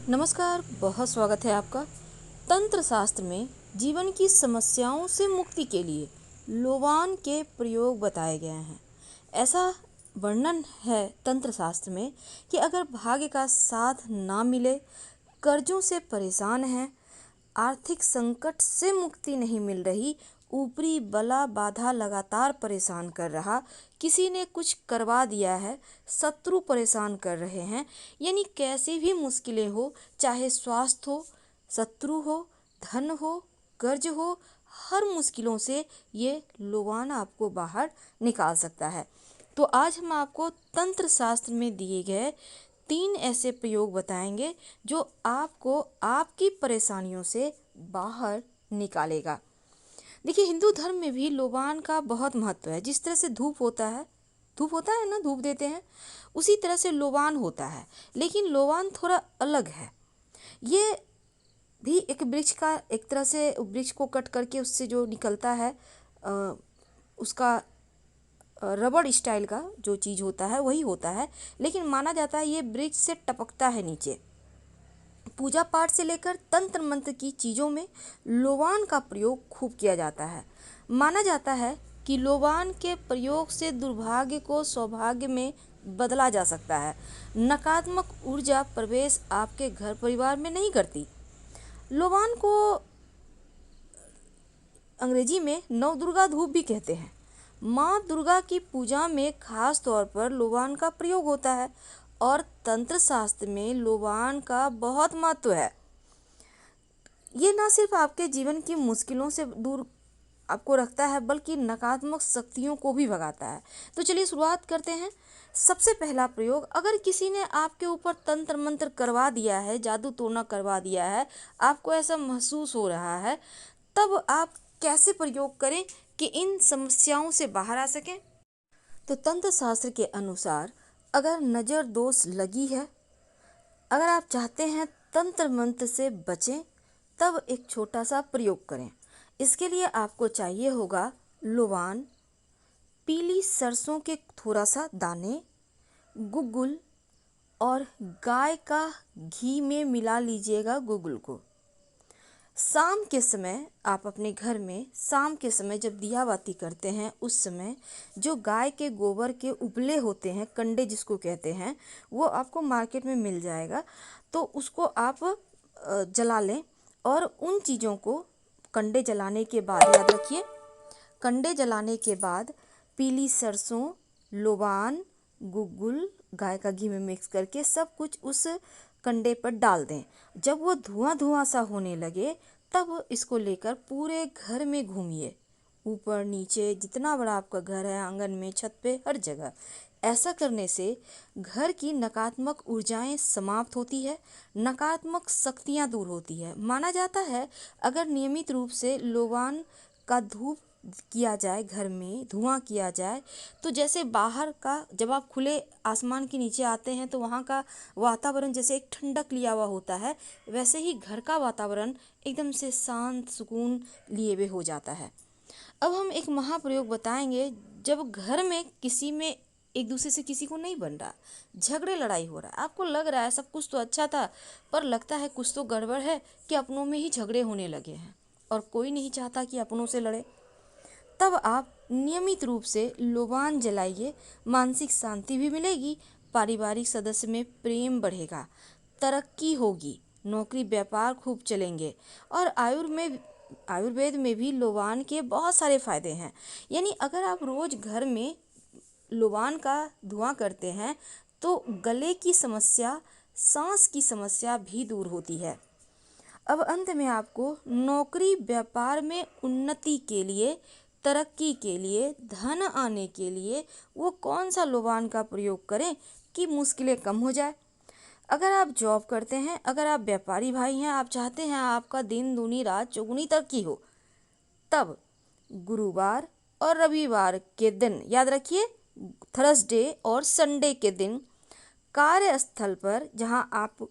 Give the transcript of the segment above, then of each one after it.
नमस्कार, बहुत स्वागत है आपका। तंत्र शास्त्र में जीवन की समस्याओं से मुक्ति के लिए लोबान के प्रयोग बताए गए हैं। ऐसा वर्णन है तंत्र शास्त्र में कि अगर भाग्य का साथ ना मिले, कर्जों से परेशान हैं, आर्थिक संकट से मुक्ति नहीं मिल रही, ऊपरी बला बाधा लगातार परेशान कर रहा, किसी ने कुछ करवा दिया है, शत्रु परेशान कर रहे हैं, यानी कैसी भी मुश्किलें हो, चाहे स्वास्थ्य हो, शत्रु हो, धन हो, कर्ज हो, हर मुश्किलों से ये लोबान आपको बाहर निकाल सकता है। तो आज हम आपको तंत्र शास्त्र में दिए गए 3 ऐसे प्रयोग बताएंगे जो आपको आपकी परेशानियों से बाहर निकालेगा। देखिए, हिंदू धर्म में भी लोबान का बहुत महत्व है। जिस तरह से धूप होता है ना, धूप देते हैं, उसी तरह से लोबान होता है। लेकिन लोबान थोड़ा अलग है। ये भी एक वृक्ष का, एक तरह से वृक्ष को कट करके उससे जो निकलता है उसका रबड़ स्टाइल का जो चीज़ होता है वही होता है। लेकिन माना जाता है ये वृक्ष से टपकता है नीचे। पूजा पाठ से लेकर तंत्र मंत्र की चीज़ों में लोबान का प्रयोग खूब किया जाता है। माना जाता है कि लोबान के प्रयोग से दुर्भाग्य को सौभाग्य में बदला जा सकता है। नकारात्मक ऊर्जा प्रवेश आपके घर परिवार में नहीं करती। लोबान को अंग्रेजी में नवदुर्गा धूप भी कहते हैं। माँ दुर्गा की पूजा में खास तौर पर लोबान का प्रयोग होता है और तंत्र शास्त्र में लोबान का बहुत महत्व है। ये ना सिर्फ आपके जीवन की मुश्किलों से दूर आपको रखता है, बल्कि नकारात्मक शक्तियों को भी भगाता है। तो चलिए शुरुआत करते हैं। सबसे पहला प्रयोग, अगर किसी ने आपके ऊपर तंत्र मंत्र करवा दिया है, जादू टोना करवा दिया है, आपको ऐसा महसूस हो रहा है, तब आप कैसे प्रयोग करें कि इन समस्याओं से बाहर आ सकें। तो तंत्र शास्त्र के अनुसार अगर नज़र दोष लगी है, अगर आप चाहते हैं तंत्र मंत्र से बचें, तब एक छोटा सा प्रयोग करें। इसके लिए आपको चाहिए होगा लोबान, पीली सरसों के थोड़ा सा दाने, गुग्गुल और गाय का घी में मिला लीजिएगा गुग्गुल को। शाम के समय आप अपने घर में शाम के समय जब दिया बाती करते हैं, उस समय जो गाय के गोबर के उपले होते हैं, कंडे जिसको कहते हैं, वो आपको मार्केट में मिल जाएगा। तो उसको आप जला लें और उन चीज़ों को कंडे जलाने के बाद, याद रखिए, कंडे जलाने के बाद पीली सरसों, लोबान, गुग्गुल, गाय का घी में मिक्स करके सब कुछ उस कंडे पर डाल दें। जब वो धुआं धुआं सा होने लगे, तब इसको लेकर पूरे घर में घूमिए, ऊपर नीचे, जितना बड़ा आपका घर है, आंगन में, छत पे, हर जगह। ऐसा करने से घर की नकारात्मक ऊर्जाएं समाप्त होती है, नकारात्मक शक्तियां दूर होती है। माना जाता है अगर नियमित रूप से लोबान का धूप किया जाए, घर में धुआं किया जाए, तो जैसे बाहर का, जब आप खुले आसमान के नीचे आते हैं तो वहाँ का वातावरण जैसे एक ठंडक लिया हुआ होता है, वैसे ही घर का वातावरण एकदम से शांत सुकून लिए हुए हो जाता है। अब हम एक महाप्रयोग बताएंगे। जब घर में किसी में एक दूसरे से किसी को नहीं बन रहा, झगड़े लड़ाई हो रहा है, आपको लग रहा है सब कुछ तो अच्छा था, पर लगता है कुछ तो गड़बड़ है कि अपनों में ही झगड़े होने लगे हैं और कोई नहीं चाहता कि अपनों से लड़े, तब आप नियमित रूप से लोबान जलाइए। मानसिक शांति भी मिलेगी, पारिवारिक सदस्य में प्रेम बढ़ेगा, तरक्की होगी, नौकरी व्यापार खूब चलेंगे। और आयुर्वेद में भी लोबान के बहुत सारे फायदे हैं। यानी अगर आप रोज घर में लोबान का धुआं करते हैं तो गले की समस्या, सांस की समस्या भी दूर होती है। अब अंत में आपको नौकरी व्यापार में उन्नति के लिए, तरक्की के लिए, धन आने के लिए वो कौन सा लोबान का प्रयोग करें कि मुश्किलें कम हो जाए। अगर आप जॉब करते हैं, अगर आप व्यापारी भाई हैं, आप चाहते हैं आपका दिन दूनी रात चौगुनी तरक्की हो, तब गुरुवार और रविवार के दिन, याद रखिए, थर्सडे और संडे के दिन कार्यस्थल पर, जहां आप,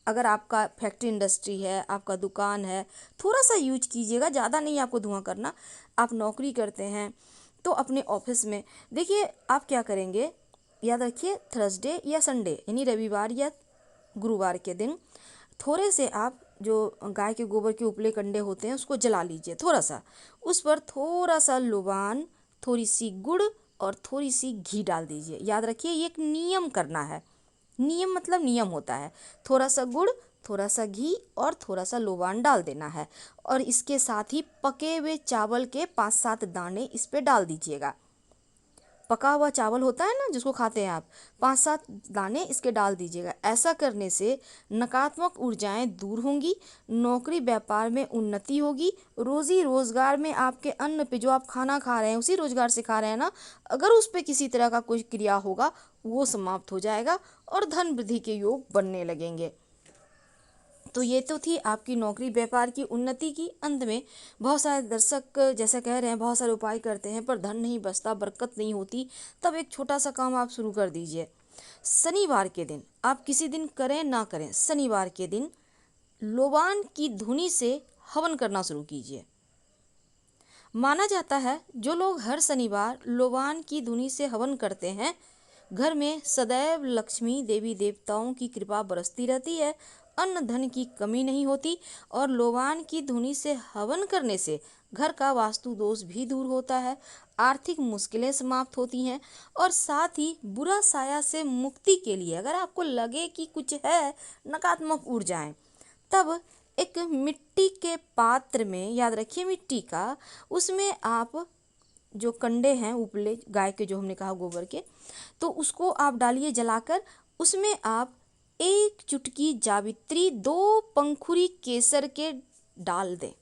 अगर आपका फैक्ट्री इंडस्ट्री है, आपका दुकान है, थोड़ा सा यूज कीजिएगा, ज़्यादा नहीं आपको धुआं करना। आप नौकरी करते हैं तो अपने ऑफिस में देखिए आप क्या करेंगे, याद रखिए, थर्सडे या संडे यानी रविवार या गुरुवार के दिन थोड़े से आप जो गाय के गोबर के उपले कंडे होते हैं उसको जला लीजिए थोड़ा सा, उस पर थोड़ा सा लोबान, थोड़ी सी गुड़ और थोड़ी सी घी डाल दीजिए। याद रखिए ये एक नियम करना है, नियम मतलब नियम होता है। थोड़ा सा गुड़, थोड़ा सा घी और थोड़ा सा लोबान डाल देना है और इसके साथ ही पके हुए चावल के 5-7 दाने इस पे डाल दीजिएगा। पका हुआ चावल होता है ना जिसको खाते हैं आप, 5-7 दाने इसके डाल दीजिएगा। ऐसा करने से नकारात्मक ऊर्जाएं दूर होंगी, नौकरी व्यापार में उन्नति होगी, रोजी रोजगार में आपके अन्न पे जो आप खाना खा रहे हैं उसी रोजगार से खा रहे हैं ना, अगर उस पे किसी तरह का कोई क्रिया होगा वो समाप्त हो जाएगा और धन वृद्धि के योग बनने लगेंगे। तो ये तो थी आपकी नौकरी व्यापार की उन्नति की। अंत में बहुत सारे दर्शक जैसा कह रहे हैं बहुत सारे उपाय करते हैं पर धन नहीं बचता, बरकत नहीं होती, तब एक छोटा सा काम आप शुरू कर दीजिए। शनिवार के दिन आप किसी दिन करें ना करें, शनिवार के दिन लोबान की धुनी से हवन करना शुरू कीजिए। माना जाता है जो लोग हर शनिवार लोबान की धुनी से हवन करते हैं घर में सदैव लक्ष्मी देवी देवताओं की कृपा बरसती रहती है, अन्न धन की कमी नहीं होती और लोबान की धुनी से हवन करने से घर का वास्तु दोष भी दूर होता है, आर्थिक मुश्किलें समाप्त होती हैं और साथ ही बुरा साया से मुक्ति के लिए अगर आपको लगे कि कुछ है नकारात्मक ऊर्जाएं, तब एक मिट्टी के पात्र में, याद रखिए मिट्टी का, उसमें आप जो कंडे हैं उपले गाय के जो हमने कहा गोबर के, तो उसको आप डालिए जलाकर, उसमें आप 1 चुटकी जावित्री 2 पंखुड़ी केसर के डाल दें।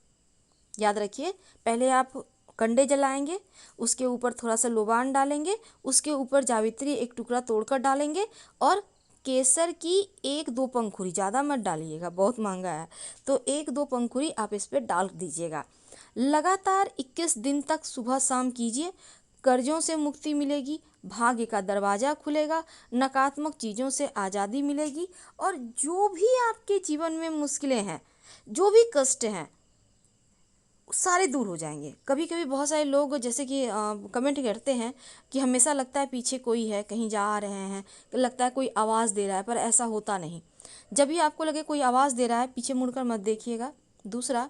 याद रखिए पहले आप कंडे जलाएंगे, उसके ऊपर थोड़ा सा लोबान डालेंगे, उसके ऊपर जावित्री 1 टुकड़ा तोड़कर डालेंगे और केसर की 1-2 पंखुड़ी, ज़्यादा मत डालिएगा बहुत महंगा है, तो 1-2 पंखुड़ी आप इस पर डाल दीजिएगा। लगातार 21 दिन तक सुबह शाम कीजिए, कर्जों से मुक्ति मिलेगी, भाग्य का दरवाजा खुलेगा, नकारात्मक चीज़ों से आज़ादी मिलेगी और जो भी आपके जीवन में मुश्किलें हैं, जो भी कष्ट हैं, सारे दूर हो जाएंगे। कभी कभी बहुत सारे लोग जैसे कि कमेंट करते हैं कि हमेशा लगता है पीछे कोई है, कहीं जा रहे हैं, लगता है कोई आवाज़ दे रहा है, पर ऐसा होता नहीं। जब भी आपको लगे कोई आवाज़ दे रहा है पीछे मुड़कर मत देखिएगा। दूसरा,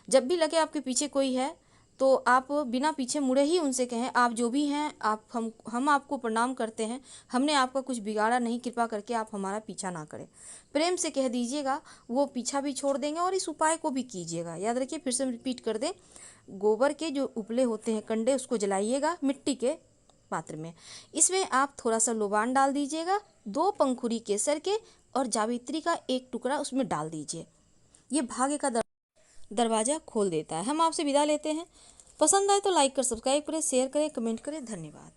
जब भी लगे आपके पीछे कोई है तो आप बिना पीछे मुड़े ही उनसे कहें आप जो भी हैं, आप हम आपको प्रणाम करते हैं, हमने आपका कुछ बिगाड़ा नहीं, कृपा करके आप हमारा पीछा ना करें। प्रेम से कह दीजिएगा, वो पीछा भी छोड़ देंगे और इस उपाय को भी कीजिएगा। याद रखिए, फिर से रिपीट कर दें, गोबर के जो उपले होते हैं कंडे उसको जलाइएगा मिट्टी के पात्र में, इसमें आप थोड़ा सा लोबान डाल दीजिएगा, 2 पंखुड़ी केसर के और जावित्री का 1 टुकड़ा उसमें डाल दीजिए। ये भाग्य का दरवाज़ा खोल देता है। हम आपसे विदा लेते हैं। पसंद आए तो लाइक कर सब्सक्राइब करें, शेयर करें, कमेंट करें। धन्यवाद।